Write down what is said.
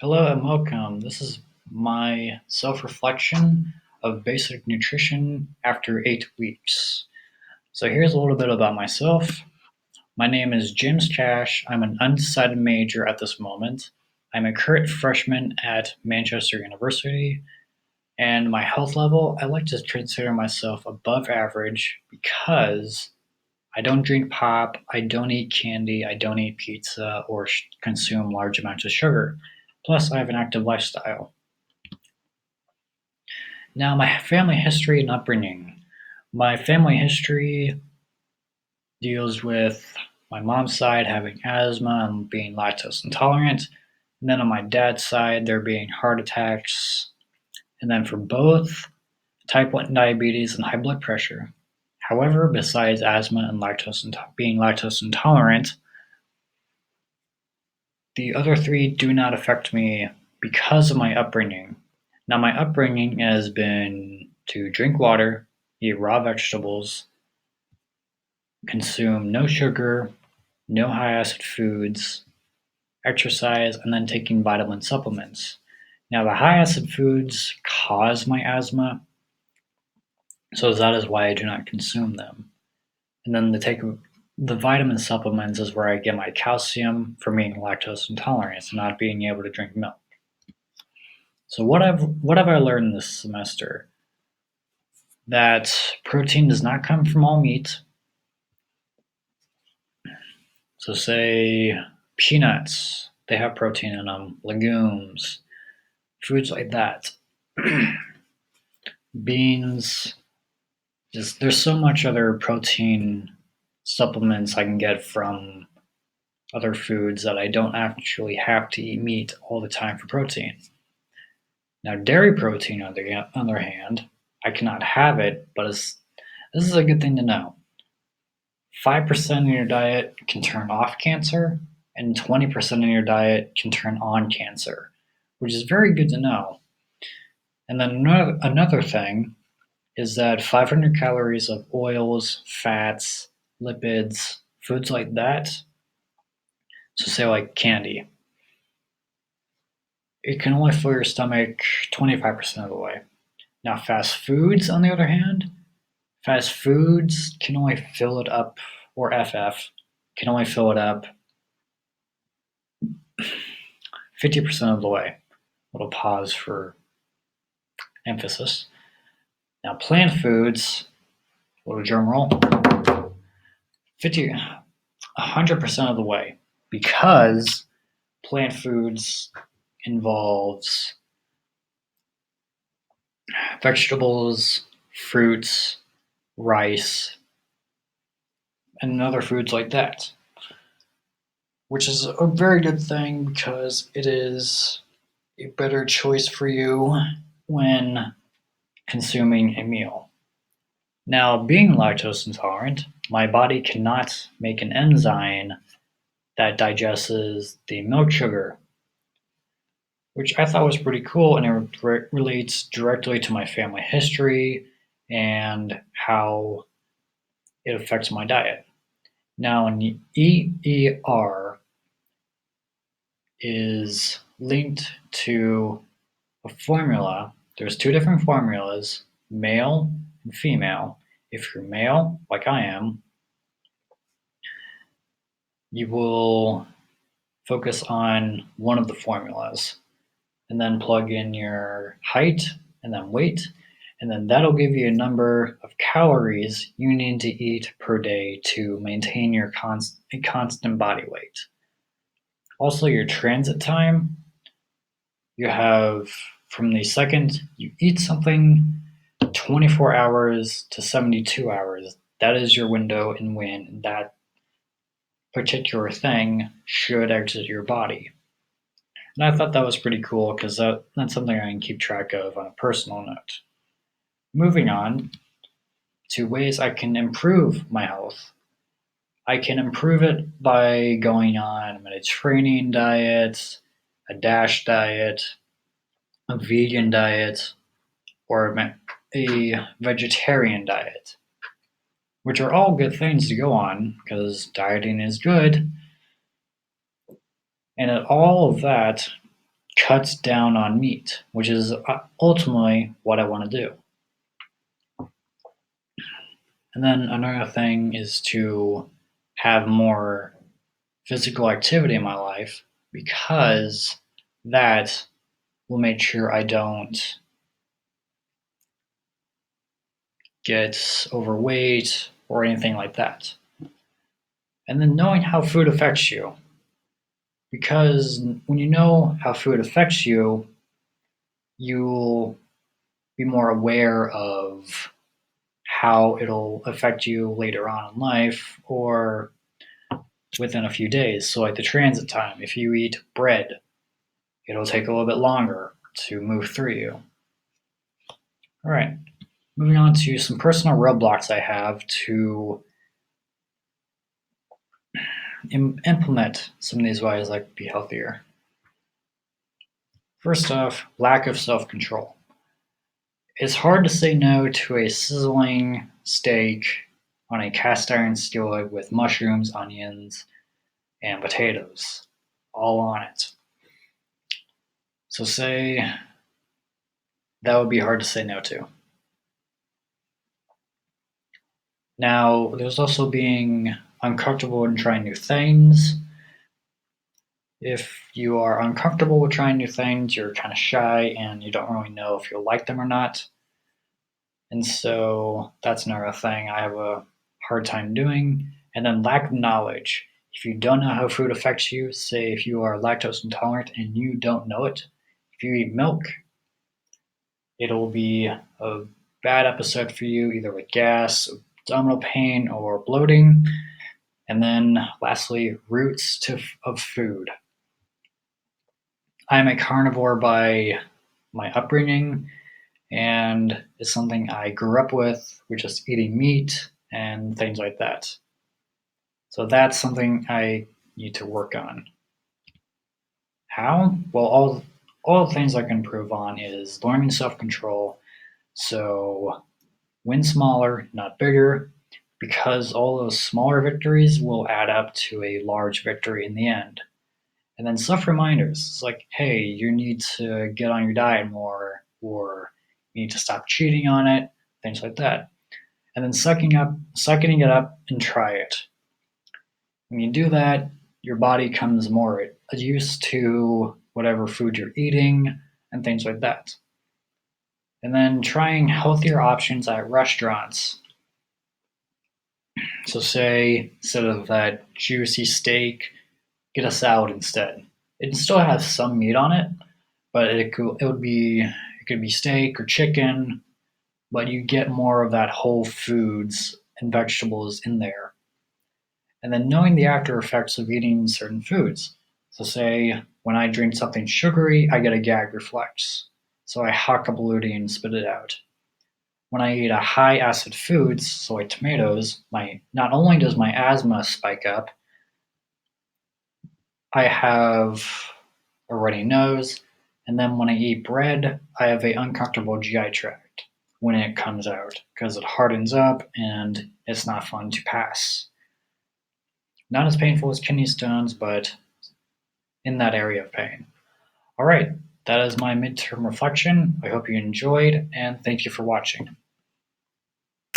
Hello and welcome. This is my self-reflection of basic nutrition after 8 weeks. So here's a little bit about myself. My name is James Cash. I'm an undecided major at this moment. I'm a current freshman at Manchester University, and my health level, I like to consider myself above average because I don't drink pop, I don't eat candy, I don't eat pizza or consume large amounts of sugar. Plus, I have an active lifestyle. Now, my family history and upbringing. My family history deals with my mom's side having asthma and being lactose intolerant. And then on my dad's side, there being heart attacks. And then for both, type 1 diabetes and high blood pressure. However, besides asthma and being lactose intolerant, the other three do not affect me because of my upbringing. Now, my upbringing has been to drink water, eat raw vegetables, consume no sugar, no high acid foods, exercise, and then taking vitamin supplements. Now, the high acid foods cause my asthma, so that is why I do not consume them. And then the vitamin supplements is where I get my calcium from being lactose intolerant and not being able to drink milk. So what have I learned this semester? That protein does not come from all meat. So say peanuts, they have protein in them, legumes, foods like that. Beans, just there's so much other protein supplements I can get from other foods that I don't actually have to eat meat all the time for protein. Now, dairy protein, on the other hand, I cannot have it, but this is a good thing to know. 5% of your diet can turn off cancer, and 20% of your diet can turn on cancer, which is very good to know. And then another thing is that 500 calories of oils, fats, lipids, foods like that, so say like candy, it can only fill your stomach 25% of the way. Now, fast foods, on the other hand, fast foods can only fill it up, or FF, can only fill it up 50% of the way. Little pause for emphasis. Now, plant foods, little drum roll, 100% of the way, because plant foods involves vegetables, fruits, rice, and other foods like that, which is a very good thing because it is a better choice for you when consuming a meal. Now, being lactose intolerant, my body cannot make an enzyme that digests the milk sugar, which I thought was pretty cool, and it relates directly to my family history and how it affects my diet. Now, an EER is linked to a formula. There's two different formulas, male and female. If you're male, like I am, you will focus on one of the formulas and then plug in your height and then weight, and then that'll give you a number of calories you need to eat per day to maintain your constant body weight. Also, your transit time, you have from the second you eat something 24 hours to 72 hours. That is your window in when that particular thing should exit your body. And I thought that was pretty cool because that's something I can keep track of on a personal note. Moving on to ways I can improve my health. I can improve it by going on a Mediterranean diet, a DASH diet, a vegan diet, or a vegetarian diet, which are all good things to go on because dieting is good. And all of that cuts down on meat, which is ultimately what I want to do. And then another thing is to have more physical activity in my life because that will make sure I don't get overweight or anything like that. And then knowing how food affects you, because when you know how food affects you, you'll be more aware of how it'll affect you later on in life or within a few days. So, like the transit time, if you eat bread, it'll take a little bit longer to move through you. All right, moving on to some personal roadblocks I have to implement some of these ways I could be healthier. First off, lack of self control. It's hard to say no to a sizzling steak on a cast iron skillet with mushrooms, onions, and potatoes all on it. So, say that would be hard to say no to. Now, there's also being uncomfortable in trying new things. If you are uncomfortable with trying new things, you're kind of shy and you don't really know if you'll like them or not. And so that's another thing I have a hard time doing. And then lack of knowledge. If you don't know how food affects you, say if you are lactose intolerant and you don't know it, if you eat milk, it'll be a bad episode for you, either with gas, abdominal pain, or bloating. And then lastly, of food. I'm a carnivore by my upbringing, and it's something I grew up with just eating meat and things like that. So that's something I need to work on. How? Well, all the things I can improve on is learning self-control. So win smaller, not bigger, because all those smaller victories will add up to a large victory in the end. And then self reminders. It's like, hey, you need to get on your diet more, or you need to stop cheating on it, things like that. And then sucking it up and try it. When you do that, your body comes more used to whatever food you're eating and things like that. And then trying healthier options at restaurants. So say instead of that juicy steak, get a salad instead. It still has some meat on it, but it could be steak or chicken, but you get more of that whole foods and vegetables in there. And then knowing the after effects of eating certain foods. So say when I drink something sugary, I get a gag reflex. So I huck a balloon and spit it out. When I eat a high acid foods, so like tomatoes, my not only does my asthma spike up, I have a runny nose, and then when I eat bread, I have a uncomfortable GI tract when it comes out because it hardens up and it's not fun to pass. Not as painful as kidney stones, but in that area of pain. All right, that is my midterm reflection. I hope you enjoyed, and thank you for watching.